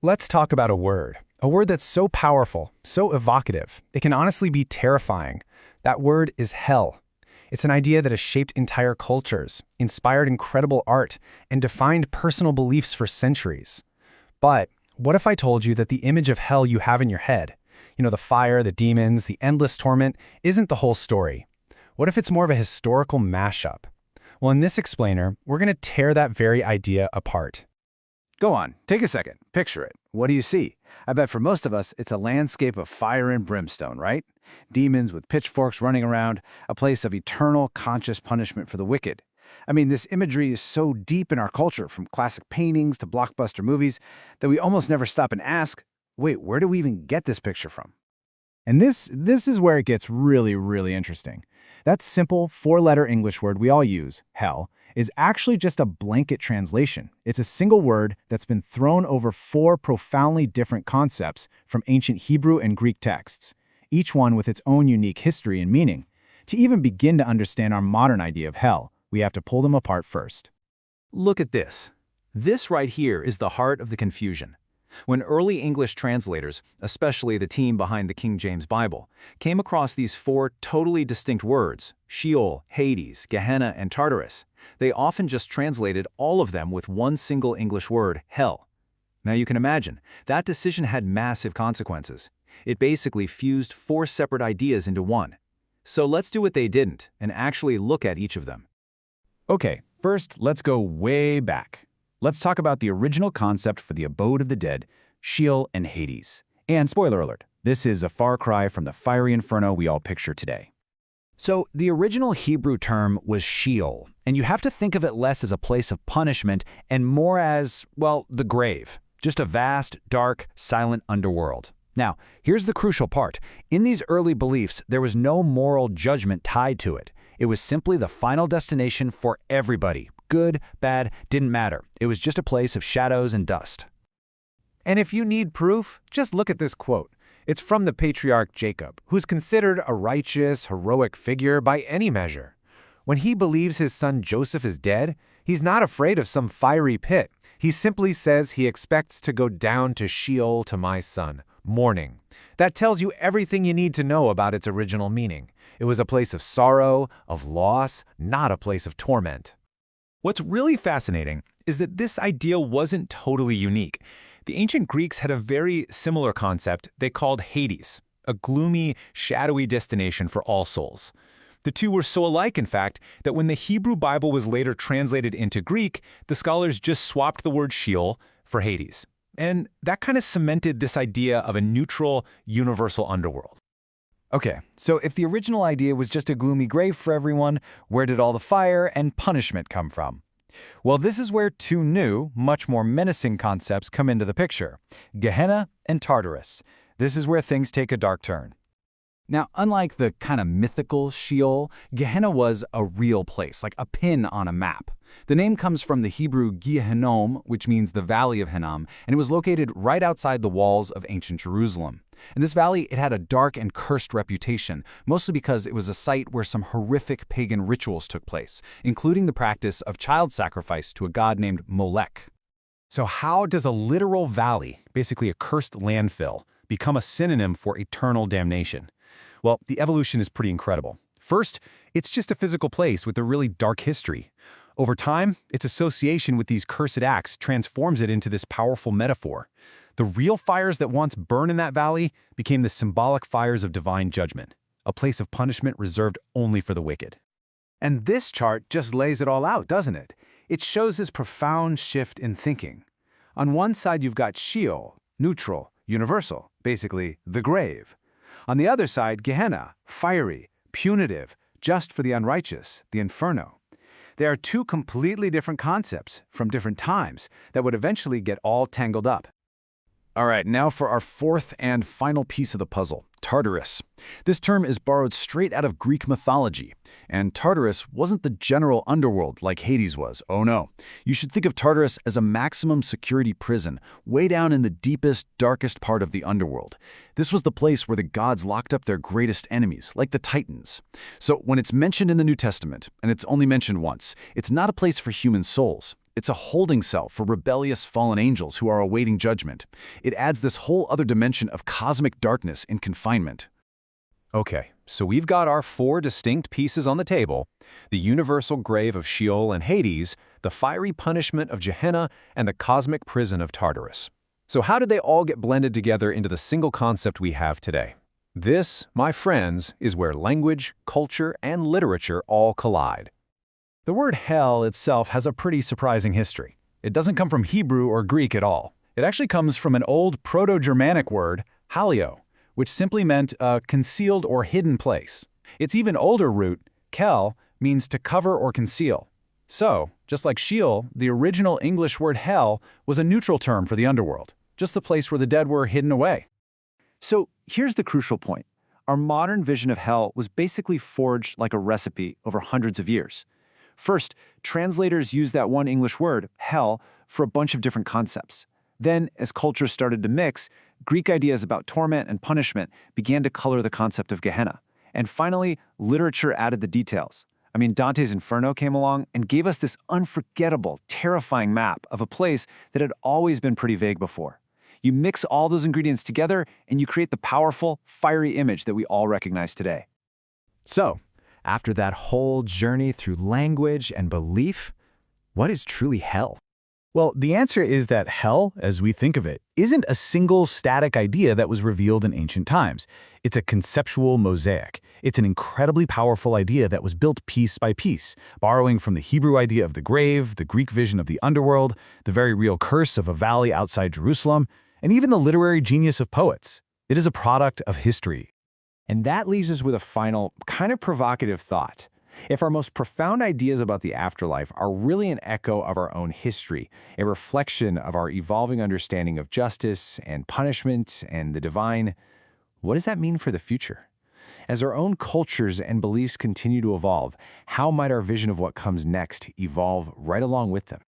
Let's talk about a word that's so powerful, so evocative, it can honestly be terrifying. That word is hell. It's an idea that has shaped entire cultures, inspired incredible art, and defined personal beliefs for centuries. But what if I told you that the image of hell you have in your head, the fire, the demons, the endless torment, isn't the whole story? What if it's more of a historical mashup? Well, in this explainer, we're going to tear that very idea apart. Go on, take a second, picture it. What do you see? I bet for most of us, it's a landscape of fire and brimstone, right? Demons with pitchforks running around, a place of eternal, conscious punishment for the wicked. I mean, this imagery is so deep in our culture, from classic paintings to blockbuster movies, that we almost never stop and ask, wait, where do we even get this picture from? And this is where it gets really, really interesting. That simple four-letter English word we all use, hell, is actually just a blanket translation. It's a single word that's been thrown over four profoundly different concepts from ancient Hebrew and Greek texts, each one with its own unique history and meaning. To even begin to understand our modern idea of hell, we have to pull them apart first. Look at this. This right here is the heart of the confusion. When early English translators, especially the team behind the King James Bible, came across these four totally distinct words, Sheol, Hades, Gehenna, and Tartarus, they often just translated all of them with one single English word, hell. Now you can imagine, that decision had massive consequences. It basically fused four separate ideas into one. So let's do what they didn't and actually look at each of them. Okay, first let's go way back. Let's talk about the original concept for the abode of the dead, Sheol and Hades. And spoiler alert, this is a far cry from the fiery inferno we all picture today. So the original Hebrew term was Sheol, and you have to think of it less as a place of punishment and more as, well, the grave. Just a vast, dark, silent underworld. Now, here's the crucial part. In these early beliefs, there was no moral judgment tied to it. It was simply the final destination for everybody. Good, bad, didn't matter. It was just a place of shadows and dust. And if you need proof, just look at this quote. It's from the patriarch Jacob, who's considered a righteous, heroic figure by any measure. When he believes his son Joseph is dead, he's not afraid of some fiery pit. He simply says he expects to go down to Sheol to my son, mourning. That tells you everything you need to know about its original meaning. It was a place of sorrow, of loss, not a place of torment. What's really fascinating is that this idea wasn't totally unique. The ancient Greeks had a very similar concept they called Hades, a gloomy, shadowy destination for all souls. The two were so alike, in fact, that when the Hebrew Bible was later translated into Greek, the scholars just swapped the word Sheol for Hades. And that kind of cemented this idea of a neutral, universal underworld. Okay, so if the original idea was just a gloomy grave for everyone, where did all the fire and punishment come from? Well, this is where two new, much more menacing concepts come into the picture: Gehenna and Tartarus. This is where things take a dark turn. Now, unlike the kind of mythical Sheol, Gehenna was a real place, like a pin on a map. The name comes from the Hebrew Gehinnom, which means the Valley of Hinnom, and it was located right outside the walls of ancient Jerusalem. In this valley, it had a dark and cursed reputation, mostly because it was a site where some horrific pagan rituals took place, including the practice of child sacrifice to a god named Molech. So how does a literal valley, basically a cursed landfill, become a synonym for eternal damnation? Well, the evolution is pretty incredible. First, it's just a physical place with a really dark history. Over time, its association with these cursed acts transforms it into this powerful metaphor. The real fires that once burned in that valley became the symbolic fires of divine judgment, a place of punishment reserved only for the wicked. And this chart just lays it all out, doesn't it? It shows this profound shift in thinking. On one side, you've got Sheol, neutral, universal, basically the grave. On the other side, Gehenna, fiery, punitive, just for the unrighteous, the inferno. They are two completely different concepts from different times that would eventually get all tangled up. All right, now for our fourth and final piece of the puzzle, Tartarus. This term is borrowed straight out of Greek mythology, and Tartarus wasn't the general underworld like Hades was. Oh no. You should think of Tartarus as a maximum security prison, way down in the deepest, darkest part of the underworld. This was the place where the gods locked up their greatest enemies, like the Titans. So when it's mentioned in the New Testament, and it's only mentioned once, it's not a place for human souls. It's a holding cell for rebellious fallen angels who are awaiting judgment. It adds this whole other dimension of cosmic darkness in confinement. Okay, so we've got our 4 distinct pieces on the table: the universal grave of Sheol and Hades, the fiery punishment of Gehenna, and the cosmic prison of Tartarus. So how did they all get blended together into the single concept we have today? This, my friends, is where language, culture, and literature all collide. The word hell itself has a pretty surprising history. It doesn't come from Hebrew or Greek at all. It actually comes from an old Proto-Germanic word, halio, which simply meant a concealed or hidden place. Its even older root, kel, means to cover or conceal. So, just like Sheol, the original English word hell was a neutral term for the underworld, just the place where the dead were hidden away. So here's the crucial point. Our modern vision of hell was basically forged like a recipe over hundreds of years. First, translators used that one English word, hell, for a bunch of different concepts. Then, as cultures started to mix, Greek ideas about torment and punishment began to color the concept of Gehenna. And finally, literature added the details. I mean, Dante's Inferno came along and gave us this unforgettable, terrifying map of a place that had always been pretty vague before. You mix all those ingredients together, and you create the powerful, fiery image that we all recognize today. So, after that whole journey through language and belief, what is truly hell? Well, the answer is that hell, as we think of it, isn't a single static idea that was revealed in ancient times. It's a conceptual mosaic. It's an incredibly powerful idea that was built piece by piece, borrowing from the Hebrew idea of the grave, the Greek vision of the underworld, the very real curse of a valley outside Jerusalem, and even the literary genius of poets. It is a product of history. And that leaves us with a final, kind of provocative thought. If our most profound ideas about the afterlife are really an echo of our own history, a reflection of our evolving understanding of justice and punishment and the divine, what does that mean for the future? As our own cultures and beliefs continue to evolve, how might our vision of what comes next evolve right along with them?